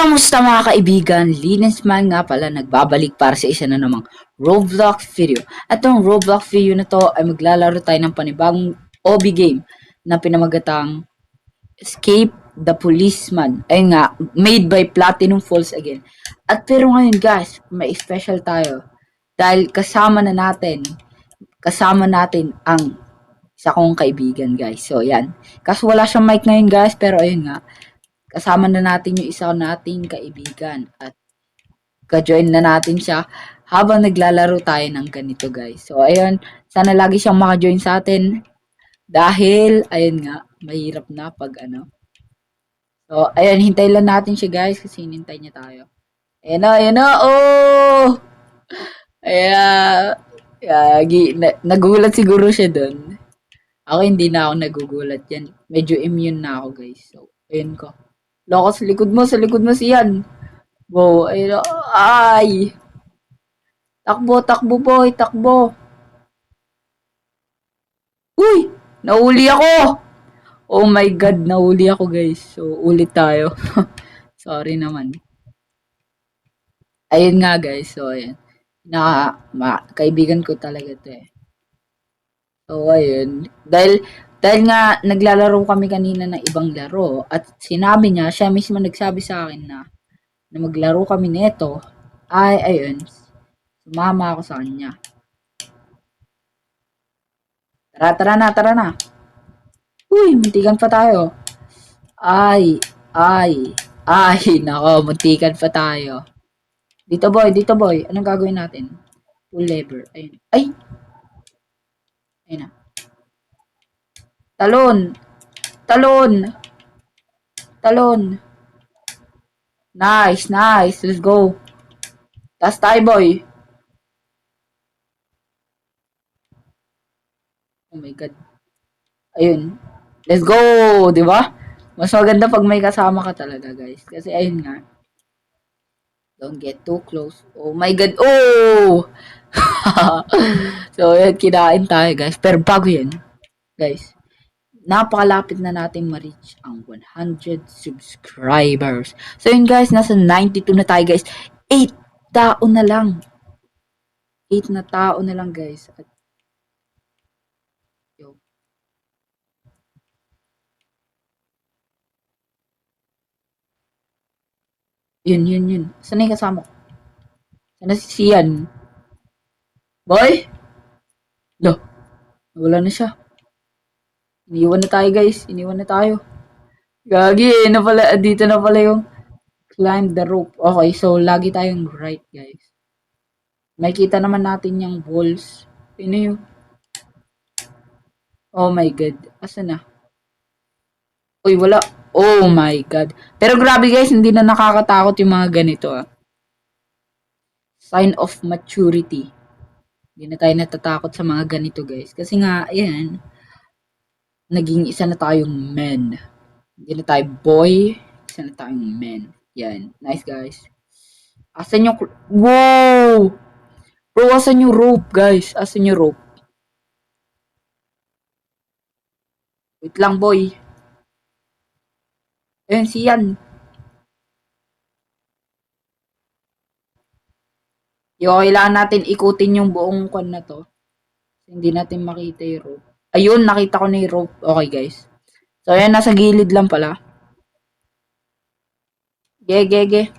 Kamusta mga kaibigan? Linesman nga pala nagbabalik para sa isa na namang Roblox video. At itong Roblox video na to ay maglalaro tayo ng panibagong OB game na pinamagatang Escape the Policeman. Ayun nga, made by Platinum Falls again. At pero ngayon guys, may special tayo. Dahil kasama natin ang isa kong kaibigan guys. So yan. Kaso wala siyang mic ngayon guys, pero ayun nga. Kasama na natin yung isa nating kaibigan at ka-join na natin siya habang naglalaro tayo ng ganito guys. So ayun, sana lagi siyang maka-join sa atin dahil ayun nga, mahirap na pag ano. So ayun, hintay lang natin siya guys kasi hinintay niya tayo. Ayun na, oh! Nagulat siguro siya doon. Ako hindi na ako nagugulat yan. Medyo immune na ako guys. So ayun ko. Loko, sa likod mo siyan. Wow, ay. Takbo boy, takbo. Uy, nahuli ako. Oh my god, nahuli ako guys. So, ulit tayo. Sorry naman. Ayun nga guys, so ayun. Kaibigan ko talaga to eh. So, ayun. Dahil nga naglalaro kami kanina ng ibang laro at sinabi niya, siya mismo nagsabi sa akin na maglaro kami nito, ay ayun, sumama ako sa kanya. Tara na. Uy, muntikan pa tayo. Ay, nako, muntikan pa tayo. Dito boy, anong gagawin natin? Pull lever, ayun. Ay! Ayun na. Talon. Nice. Let's go. Tas tayo, boy. Oh my god. Ayun. Let's go, 'di ba? Mas maganda pag may kasama ka talaga, guys. Kasi ayun nga. Don't get too close. Oh my god. Oh! So, ayun, kinain tayo, guys. Pero bago yan, guys, napakalapit na natin ma-reach ang 100 subscribers. So yun guys, nasa 92 na tayo guys. 8 tao na lang. 8 na tao na lang guys. At, yo. Yun. Saan na yung kasama ko? Saan na si Sian? Boy? Lo. Wala na siya. Iniwan na tayo. Gagi, dito na pala yung climb the rope. Okay, so lagi tayong right, guys. Makikita naman natin yung walls. Ano yun? Oh my god. Asa na? Uy, wala. Oh my god. Pero grabe guys, hindi na nakakatakot yung mga ganito ah. Sign of maturity. Hindi na tayo natatakot sa mga ganito guys. Kasi nga, ayan, naging isa na tayong men. Hindi na tayo boy, isa na tayong men. Yan. Nice guys. Asan yung... Wow! Bro, asan yung rope guys? Asan yung rope? Wait lang boy. Ayun, siyan. Kailangan natin ikutin yung buong kon na to. Hindi natin makita yung rope. Ayun, nakita ko na yung rope. Okay, guys. So, ayan, nasa gilid lang pala. Ge.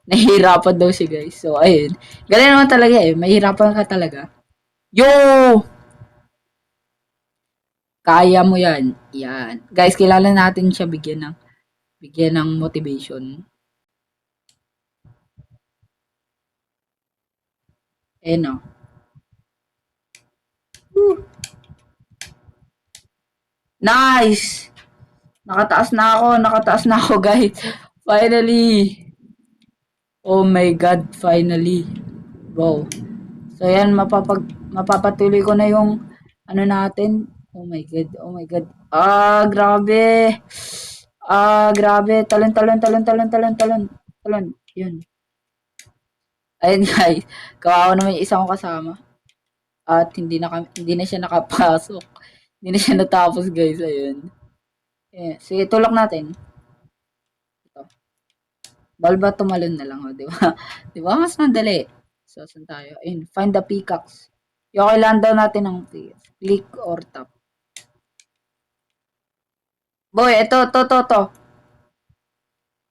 Nahihirapan daw si guys. So, ayun. Ganun naman talaga eh. Mahirapan ka talaga. Yo! Kaya mo yan. Yan. Guys, kilala natin siya bigyan ng motivation. Ayan o. Nice! Nakataas na ako guys. Finally! Oh my god, finally. Wow. So yan, mapapatuloy ko na yung ano natin. Oh my god. Grabe. Talon. Yun. Ayun guys, kawawa naman yung isang kasama. At hindi na siya nakapasok. Hindi na siya natapos guys, ayun. Sige, tulak natin. Ito. Bawal ba tumalon na lang, di ba? Di ba? Mas madali. So, saan tayo? Ayun, find the peacocks. Yung kailangan daw natin ng click or tap. Boy, ito.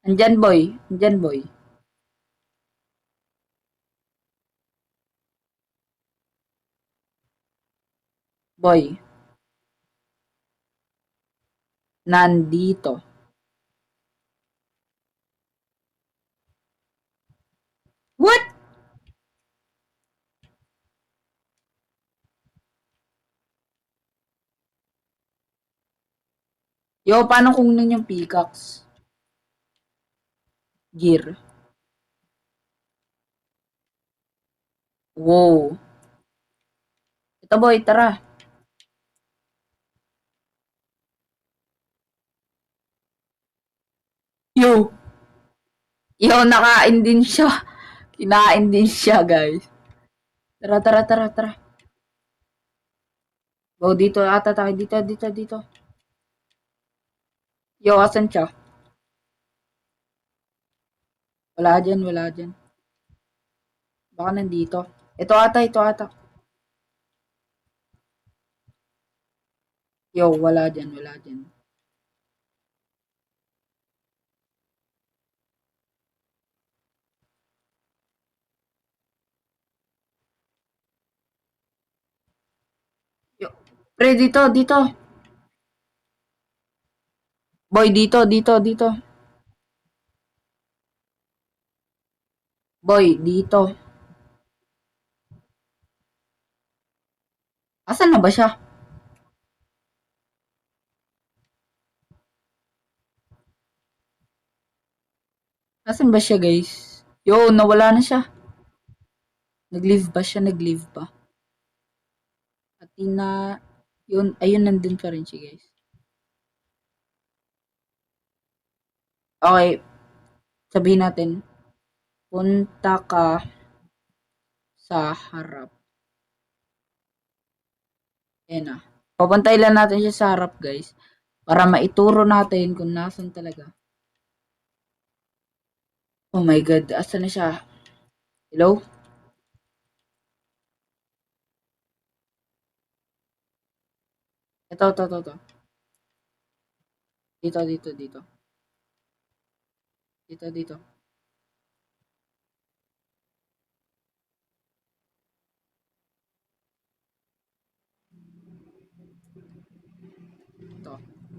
Andyan, boy. Andyan, boy. Boy. Nandito. What? Yo, paano kunin yung peacocks? Gear. Wow. Ito, boy, tara. Yo. Yo, nakain din siya. Kinain din siya, guys. Tara. Go, dito ata tayo. Dito. Yo, asan siya? Wala dyan. Baka nandito. Ito ata. Yo, wala dyan. Yo, pre, dito. Boy, dito. Boy, dito. Asan na ba siya? Asan ba siya, guys? Yo, nawala na siya. Nag-leave ba? Atina, yun, ayun, nandun pa rin siya, guys. Okay, sabihin natin, punta ka sa harap. Ayan na. Papantay lang natin siya sa harap, guys. Para maituro natin kung nasan talaga. Oh my God, asan na siya? Hello? Ito. Dito. Dito. Ito.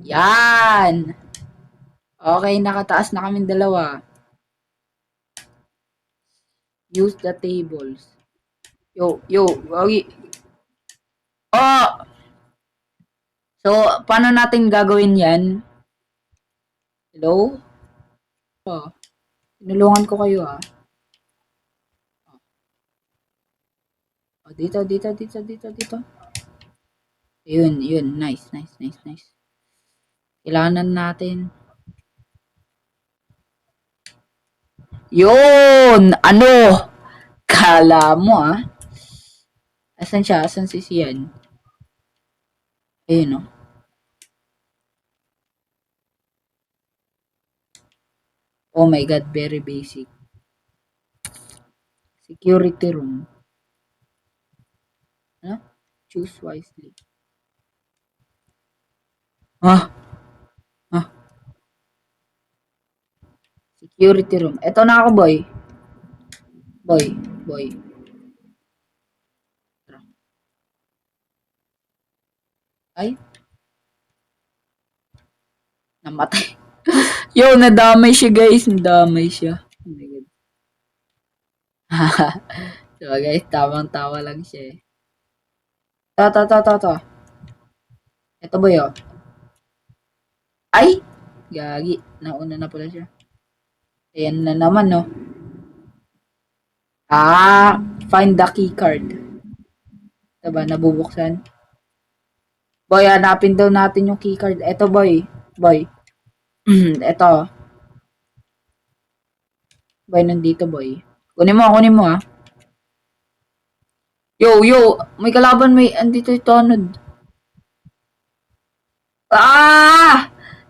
Yan! Okay, nakataas na kami dalawa. Use the tables. Yo. Okay. Oh! So, paano natin gagawin yan? Hello? Oh, tinulungan ko kayo ah. Oh, dito. Yun. Nice. Kailangan natin. Yun! Ano? Kala mo ah. Asan siya? Asan si Sian? Ayun oh. Oh my God, very basic. Security room. Ano? Choose wisely. Ah! Security room. Eto na ako, boy. Boy. Tara. Ay, namatay. Yo, nadamay siya, guys. Nadamay siya. Oh my God. So, guys, tamang-tawa lang siya eh. To. Ito, boy, oh. Ay! Gagi. Nauna na pala siya. Ayan na naman, no. Find the key card. Diba, nabubuksan. Boy, hanapin daw natin yung key card. Eto, boy. Eto. Boy, nandito, boy. Kunin mo, ah. Yo, may kalaban, andito yung tanod.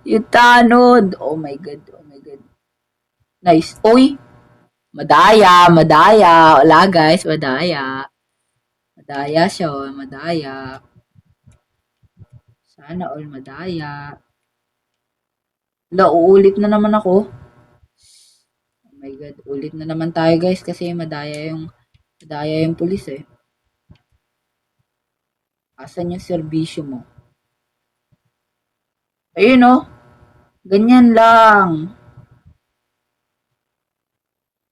Yung tanod. Oh my God. Nice. Uy! Madaya, madaya. Wala guys, madaya. Madaya siya, oh, madaya. Sana all madaya. Wala, uulit na naman ako. Oh my god, ulit na naman tayo guys kasi madaya yung pulis eh. Asan yung serbisyo mo? Ayun oh. Ganyan lang.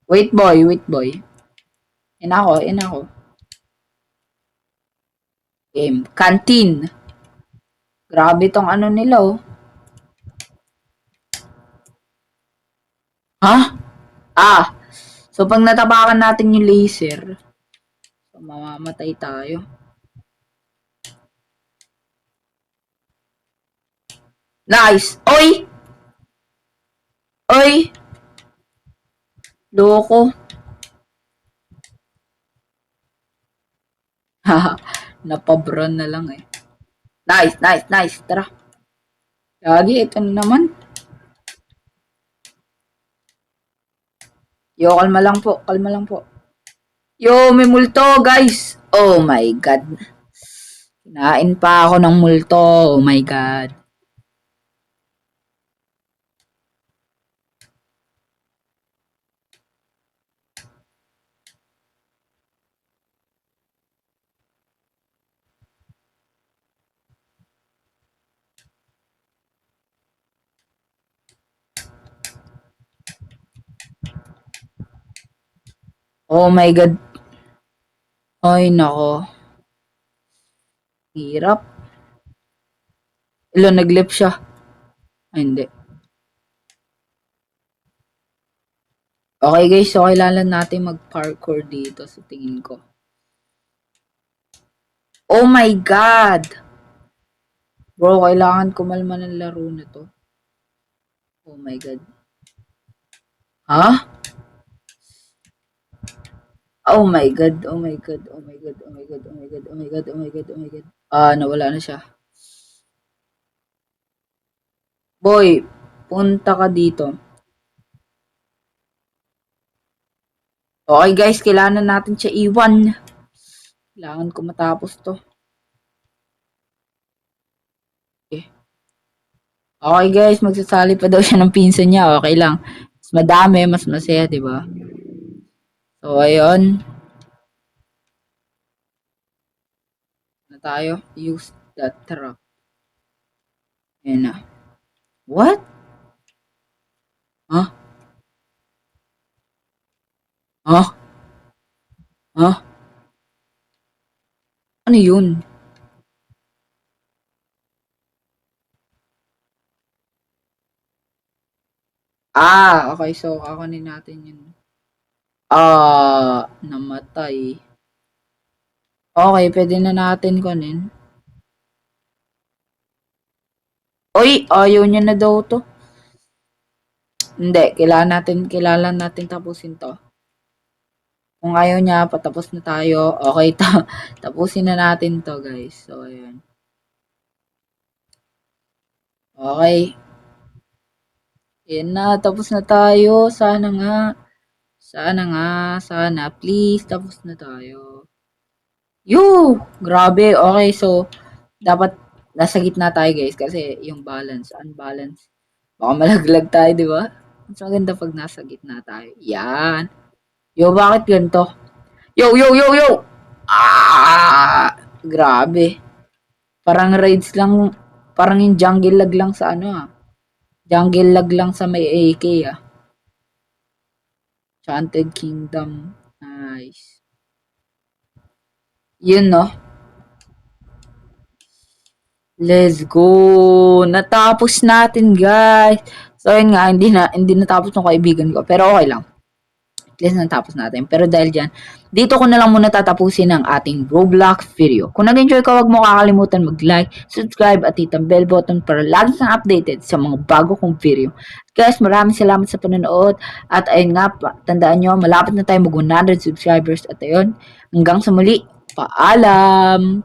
Wait boy, wait boy. Yan ako. Game. Canteen. Grabe tong ano nila oh. Ha? Ah. So pag natapakan natin yung laser, so mamamatay tayo. Nice. Oy! Oy! Loko. Haha. Napabron na lang eh. Nice, nice, nice. Tara. Lagi, ito na naman. Yo, kalma lang po. Kalma lang po. Yo, may multo, guys. Oh my God. Kinain pa ako ng multo. Oh my God. Oh my God. Ay, nako. Hirap. Ilo, nag-lip siya. Ay, hindi. Okay guys, so kailangan natin mag-parkour dito sa tingin ko. Oh my God! Bro, kailangan kumalma ng laro na to. Oh my God. Ha? Oh my God, oh my God, oh my God, oh my God, oh my God, oh my God, oh my God, oh my God. Nawala na siya. Boy, punta ka dito. Okay guys, kailangan natin siya iwan. Kailangan ko matapos to. Okay guys, magsasali pa daw siya ng pinsan niya. Okay lang. Mas madami, mas masaya, di ba? So, ayun. Na tayo. Use that truck. Ayan na. What? Huh? Huh? Huh? Ano yun? Okay. So, kakanin natin yun. Namatay. Okay, pwede na natin kunin. Uy, ayaw niya na daw to. Hindi, kailangan natin tapusin to. Kung ayaw niya, patapos na tayo. Okay, tapusin na natin to, guys. So, ayan. Okay. Ayan na, tapos na tayo. Sana nga. Sana. Please, tapos na tayo. Grabe. Okay, so, dapat nasa gitna tayo, guys. Kasi yung unbalance. Baka malaglag tayo, di ba? Mas maganda pag nasa gitna tayo. Yan. Bakit ganito? Yo! Grabe. Parang raids lang, parang yung jungle lag lang sa Jungle lag lang sa may AK Enchanted Kingdom. Nice. Yun, no? Let's go! Natapos natin, guys. So, yun nga, hindi natapos ng kaibigan ko. Pero okay lang. At least natapos natin. Pero dahil dyan, dito ko na lang muna tatapusin ang ating Roblox video. Kung nag-enjoy ka, huwag mo kakalimutan mag-like, subscribe at hit ang bell button para lagi kang updated sa mga bago kong video. Guys, maraming salamat sa panonood. At ayun nga, tandaan nyo, malapit na tayo mag 100 subscribers. At ayun, hanggang sa muli, paalam!